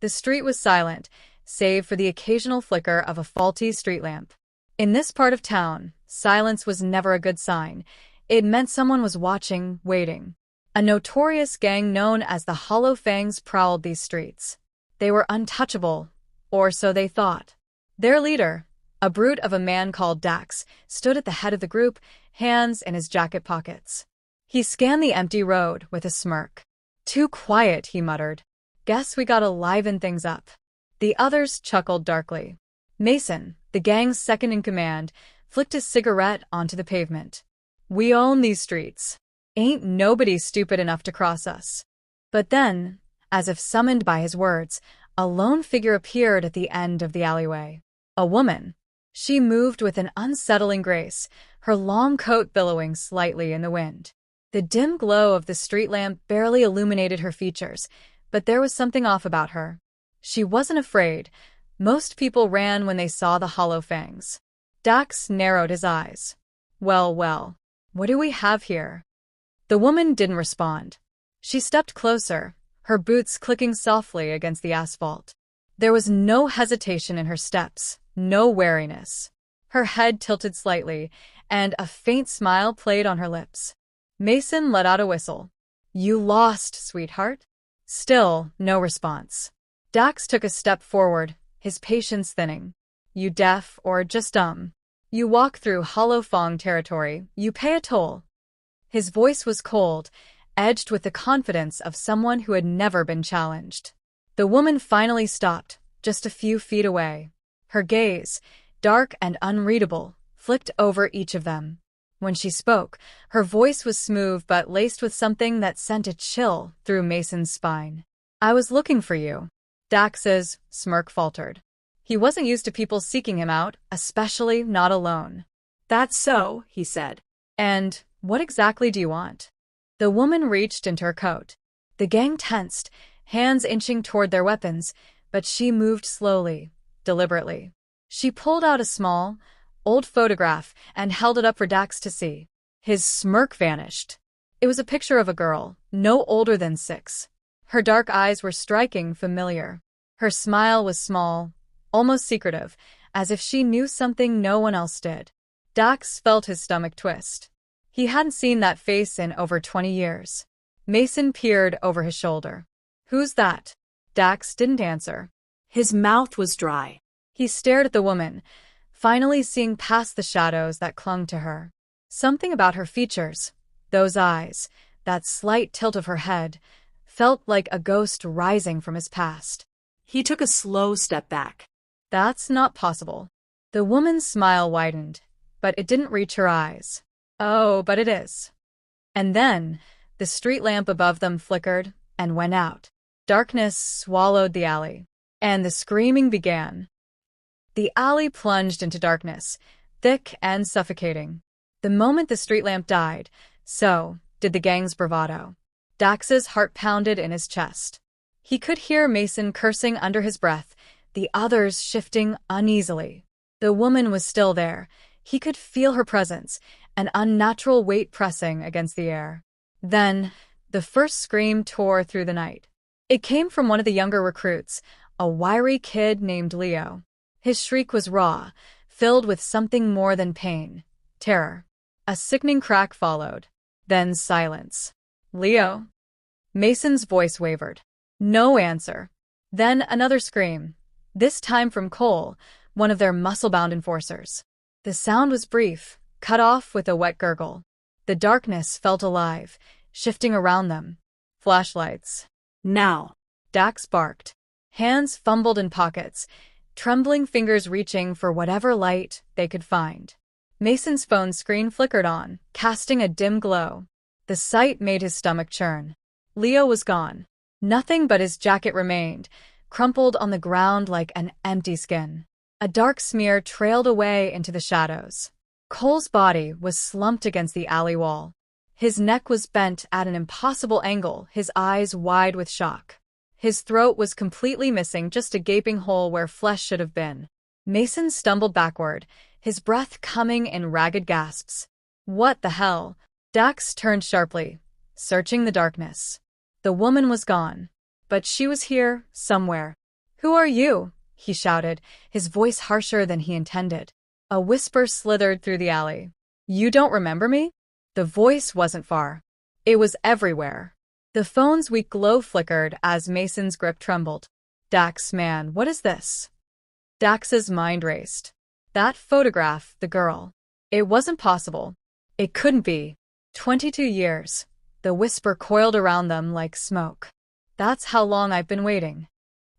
The street was silent, save for the occasional flicker of a faulty street lamp. In this part of town, silence was never a good sign. It meant someone was watching, waiting. A notorious gang known as the Hollow Fangs prowled these streets. They were untouchable, or so they thought. Their leader, a brute of a man called Dax, stood at the head of the group, hands in his jacket pockets. He scanned the empty road with a smirk. "Too quiet," he muttered. "Guess we gotta liven things up." The others chuckled darkly. Mason, the gang's second-in-command, flicked his cigarette onto the pavement. "We own these streets. Ain't nobody stupid enough to cross us." But then, as if summoned by his words, a lone figure appeared at the end of the alleyway. A woman. She moved with an unsettling grace, her long coat billowing slightly in the wind. The dim glow of the street lamp barely illuminated her features, but there was something off about her. She wasn't afraid. Most people ran when they saw the Hollow Fangs. Dax narrowed his eyes. Well, what do we have here?" The woman didn't respond. She stepped closer, her boots clicking softly against the asphalt. There was no hesitation in her steps, no wariness. Her head tilted slightly, and a faint smile played on her lips. Mason let out a whistle. "You lost, sweetheart?" Still, no response. Dax took a step forward, his patience thinning. "You deaf or just dumb? You walk through Hollow Fang territory, you pay a toll." His voice was cold, edged with the confidence of someone who had never been challenged. The woman finally stopped, just a few feet away. Her gaze, dark and unreadable, flicked over each of them. When she spoke, her voice was smooth but laced with something that sent a chill through Mason's spine. "I was looking for you." Dax's smirk faltered. He wasn't used to people seeking him out, especially not alone. "That's so," he said. "And what exactly do you want?" The woman reached into her coat. The gang tensed, hands inching toward their weapons, but she moved slowly, deliberately. She pulled out a small, old photograph and held it up for Dax to see. His smirk vanished. It was a picture of a girl, no older than 6. Her dark eyes were striking familiar. Her smile was small, almost secretive, as if she knew something no one else did. Dax felt his stomach twist. He hadn't seen that face in over 20 years. Mason peered over his shoulder. "Who's that?" Dax didn't answer. His mouth was dry. He stared at the woman, finally seeing past the shadows that clung to her. Something about her features, those eyes, that slight tilt of her head, felt like a ghost rising from his past. He took a slow step back. "That's not possible." The woman's smile widened, but it didn't reach her eyes. "Oh, but it is." And then, the street lamp above them flickered and went out. Darkness swallowed the alley, and the screaming began. The alley plunged into darkness, thick and suffocating. The moment the street lamp died, so did the gang's bravado. Dax's heart pounded in his chest. He could hear Mason cursing under his breath, the others shifting uneasily. The woman was still there. He could feel her presence, an unnatural weight pressing against the air. Then, the first scream tore through the night. It came from one of the younger recruits, a wiry kid named Leo. His shriek was raw, filled with something more than pain, terror. A sickening crack followed. Then silence. "Leo?" Mason's voice wavered. No answer. Then another scream, this time from Cole, one of their muscle-bound enforcers. The sound was brief, cut off with a wet gurgle. The darkness felt alive, shifting around them. "Flashlights. Now!" Dax barked. Hands fumbled in pockets, trembling fingers reaching for whatever light they could find. Mason's phone screen flickered on, casting a dim glow. The sight made his stomach churn. Leo was gone. Nothing but his jacket remained, crumpled on the ground like an empty skin. A dark smear trailed away into the shadows. Cole's body was slumped against the alley wall. His neck was bent at an impossible angle, his eyes wide with shock. His throat was completely missing, just a gaping hole where flesh should have been. Mason stumbled backward, his breath coming in ragged gasps. "What the hell?" Dax turned sharply, searching the darkness. The woman was gone. But she was here, somewhere. "Who are you?" he shouted, his voice harsher than he intended. A whisper slithered through the alley. "You don't remember me?" The voice wasn't far. It was everywhere. The phone's weak glow flickered as Mason's grip trembled. "Dax, man, what is this?" Dax's mind raced. That photograph, the girl. It wasn't possible. It couldn't be. 22 years. The whisper coiled around them like smoke. "That's how long I've been waiting."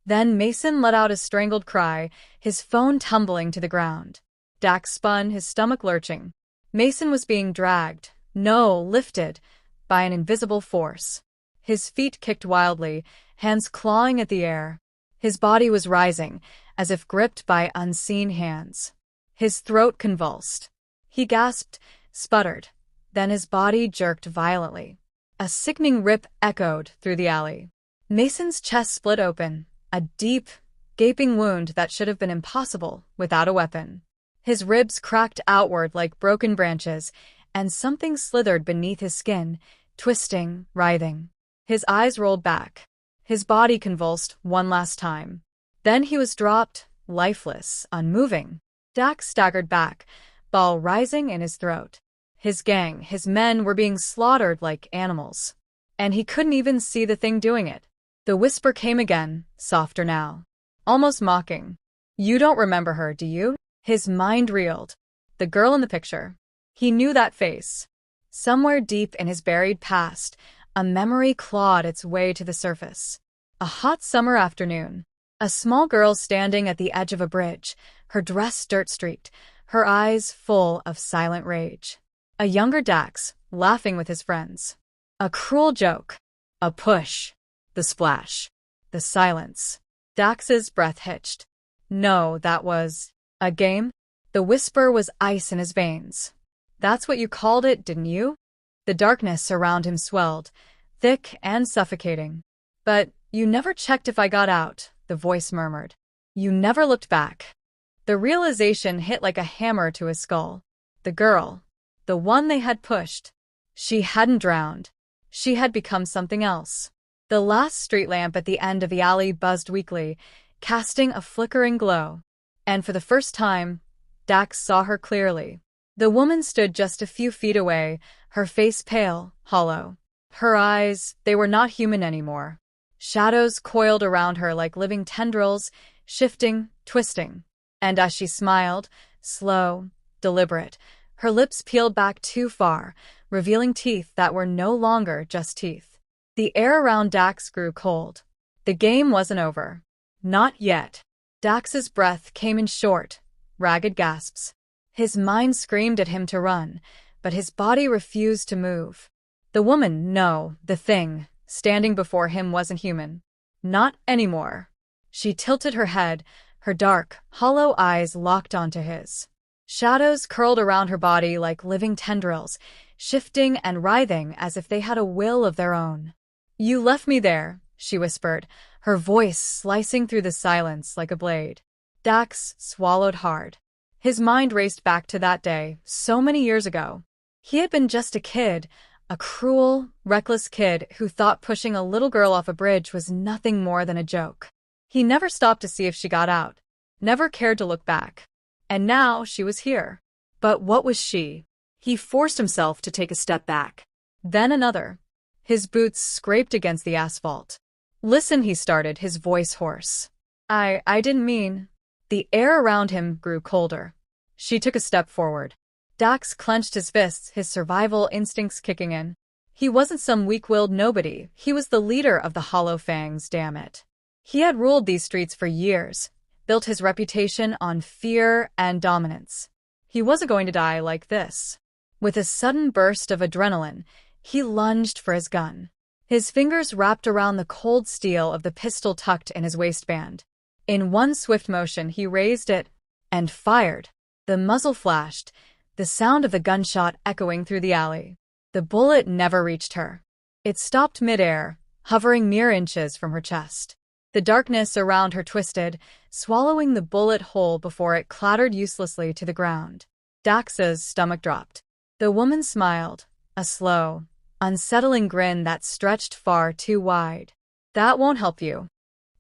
Then Mason let out a strangled cry, his phone tumbling to the ground. Dax spun, his stomach lurching. Mason was being dragged, no, lifted, by an invisible force. His feet kicked wildly, hands clawing at the air. His body was rising, as if gripped by unseen hands. His throat convulsed. He gasped, sputtered. Then his body jerked violently. A sickening rip echoed through the alley. Mason's chest split open, a deep, gaping wound that should have been impossible without a weapon. His ribs cracked outward like broken branches, and something slithered beneath his skin, twisting, writhing. His eyes rolled back. His body convulsed one last time. Then he was dropped, lifeless, unmoving. Dax staggered back, ball rising in his throat. His gang, his men were being slaughtered like animals. And he couldn't even see the thing doing it. The whisper came again, softer now. Almost mocking. "You don't remember her, do you?" His mind reeled. The girl in the picture. He knew that face. Somewhere deep in his buried past, a memory clawed its way to the surface. A hot summer afternoon. A small girl standing at the edge of a bridge, her dress dirt-streaked, her eyes full of silent rage. A younger Dax, laughing with his friends. A cruel joke. A push. The splash. The silence. Dax's breath hitched. No, that was a game? The whisper was ice in his veins. "That's what you called it, didn't you?" The darkness around him swelled, thick and suffocating. "But you never checked if I got out," the voice murmured. "You never looked back." The realization hit like a hammer to his skull. The girl, the one they had pushed, she hadn't drowned. She had become something else. The last street lamp at the end of the alley buzzed weakly, casting a flickering glow. And for the first time, Dax saw her clearly. The woman stood just a few feet away, her face pale, hollow. Her eyes, they were not human anymore. Shadows coiled around her like living tendrils, shifting, twisting. And as she smiled, slow, deliberate, her lips peeled back too far, revealing teeth that were no longer just teeth. The air around Dax grew cold. The game wasn't over. Not yet. Dax's breath came in short, ragged gasps. His mind screamed at him to run, but his body refused to move. The woman, no, the thing, standing before him wasn't human. Not anymore. She tilted her head, her dark, hollow eyes locked onto his. Shadows curled around her body like living tendrils, shifting and writhing as if they had a will of their own. "You left me there," she whispered, her voice slicing through the silence like a blade. Dax swallowed hard. His mind raced back to that day, so many years ago. He had been just a kid, a cruel, reckless kid who thought pushing a little girl off a bridge was nothing more than a joke. He never stopped to see if she got out, never cared to look back. And now she was here. But what was she? He forced himself to take a step back. Then another. His boots scraped against the asphalt. "Listen," he started, his voice hoarse. I didn't mean." The air around him grew colder. She took a step forward. Dax clenched his fists, his survival instincts kicking in. He wasn't some weak-willed nobody. He was the leader of the Hollow Fangs, damn it. He had ruled these streets for years, built his reputation on fear and dominance. He wasn't going to die like this. With a sudden burst of adrenaline, he lunged for his gun. His fingers wrapped around the cold steel of the pistol tucked in his waistband. In one swift motion, he raised it and fired. The muzzle flashed, the sound of the gunshot echoing through the alley. The bullet never reached her. It stopped midair, hovering mere inches from her chest. The darkness around her twisted, swallowing the bullet whole before it clattered uselessly to the ground. Dax's stomach dropped. The woman smiled, a slow, unsettling grin that stretched far too wide. "That won't help you."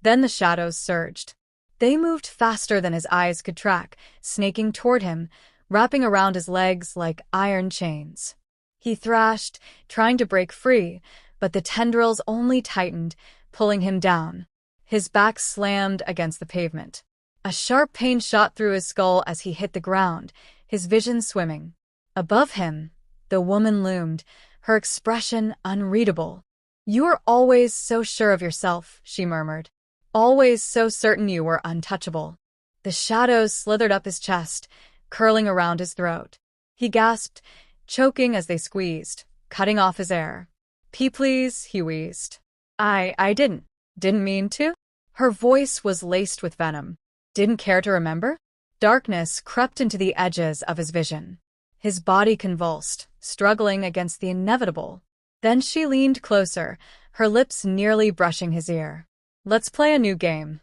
Then the shadows surged. They moved faster than his eyes could track, snaking toward him, wrapping around his legs like iron chains. He thrashed, trying to break free, but the tendrils only tightened, pulling him down. His back slammed against the pavement. A sharp pain shot through his skull as he hit the ground, his vision swimming. Above him, the woman loomed, her expression unreadable. "You are always so sure of yourself," she murmured. "Always so certain you were untouchable." The shadows slithered up his chest, curling around his throat. He gasped, choking as they squeezed, cutting off his air. Please," he wheezed. I didn't mean to." Her voice was laced with venom. "Didn't care to remember?" Darkness crept into the edges of his vision. His body convulsed, struggling against the inevitable. Then she leaned closer, her lips nearly brushing his ear. "Let's play a new game."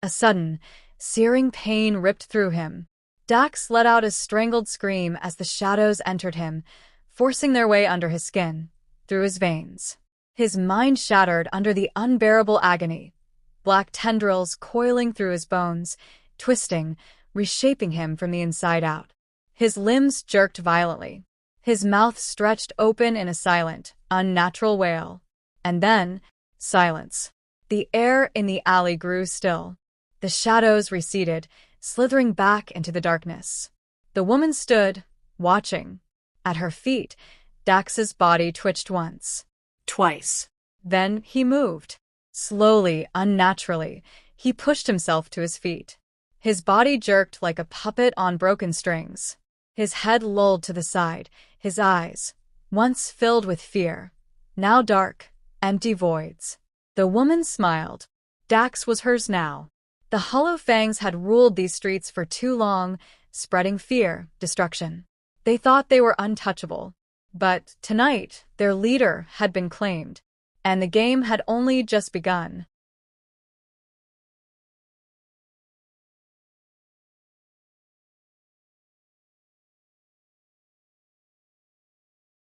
A sudden, searing pain ripped through him. Dax let out a strangled scream as the shadows entered him, forcing their way under his skin, through his veins. His mind shattered under the unbearable agony, black tendrils coiling through his bones, twisting, reshaping him from the inside out. His limbs jerked violently. His mouth stretched open in a silent, unnatural wail. And then, silence. The air in the alley grew still. The shadows receded, slithering back into the darkness. The woman stood, watching. At her feet, Dax's body twitched once. Twice. Then he moved. Slowly, unnaturally, he pushed himself to his feet. His body jerked like a puppet on broken strings. His head lolled to the side, his eyes, once filled with fear, now dark, empty voids. The woman smiled. Dax was hers now. The Hollow Fangs had ruled these streets for too long, spreading fear, destruction. They thought they were untouchable. But tonight, their leader had been claimed, and the game had only just begun.